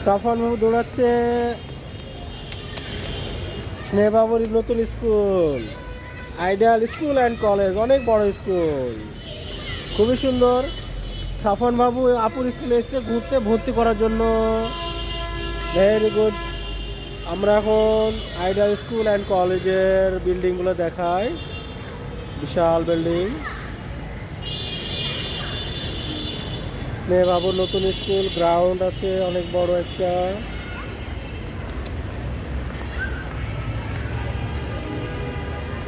সাফান বাবু দৌড়াচ্ছে স্নেহবাবুর নতুন school, ideal school and college, অনেক বড় স্কুল, খুবই সুন্দর। সাফান বাবু আপুর স্কুলে এসেছে ঘুরতে, ভর্তি করার জন্য। Very good. আমরা এখন আইডিয়াল স্কুল অ্যান্ড কলেজের বিল্ডিংগুলো দেখাই, বিশাল বিল্ডিং। স্নেহবাবুর নতুন স্কুল, গ্রাউন্ড আছে অনেক বড় একটা।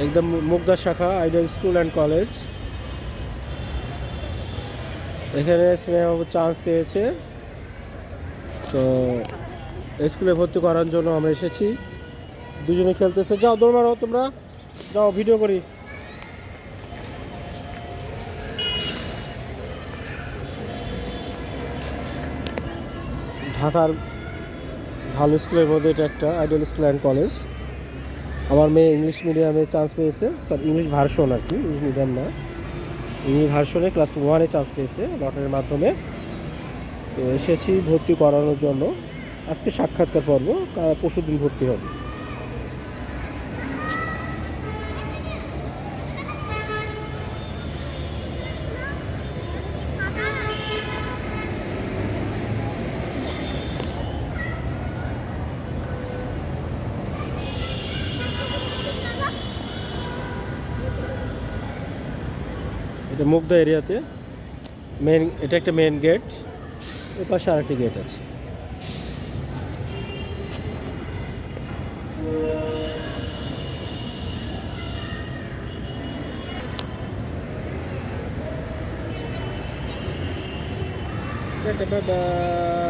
একদম মুগদা শাখা আইডিয়াল স্কুল অ্যান্ড কলেজ। এখানে স্নেহবাবু চান্স পেয়েছে, তো স্কুলে ভর্তি করার জন্য আমরা এসেছি। দুজনে খেলতেছে। যাও দৌড় মারো তোমরা, যাও ভিডিও করি। ঢাকার ভালো স্কুলের মধ্যে এটা একটা আইডিয়াল স্কুল অ্যান্ড কলেজ। আমার মেয়ে ইংলিশ মিডিয়ামে চান্স পেয়েছে, স্যার ইংলিশ ভার্সন আর কি, ইংলিশ মিডিয়াম না, ইংলিশ ভার্সনে ক্লাস 1-এ চান্স পেয়েছে লটারির মাধ্যমে। তো এসেছি ভর্তি করানোর জন্য। আজকে সাক্ষাৎকার পর্ব, পরশুদিন ভর্তি হবে। এটা মুগদা এরিয়াতে মেন, এটা একটা মেন গেট, এর পাশে আরেকটি গেট আছে। Bye bye.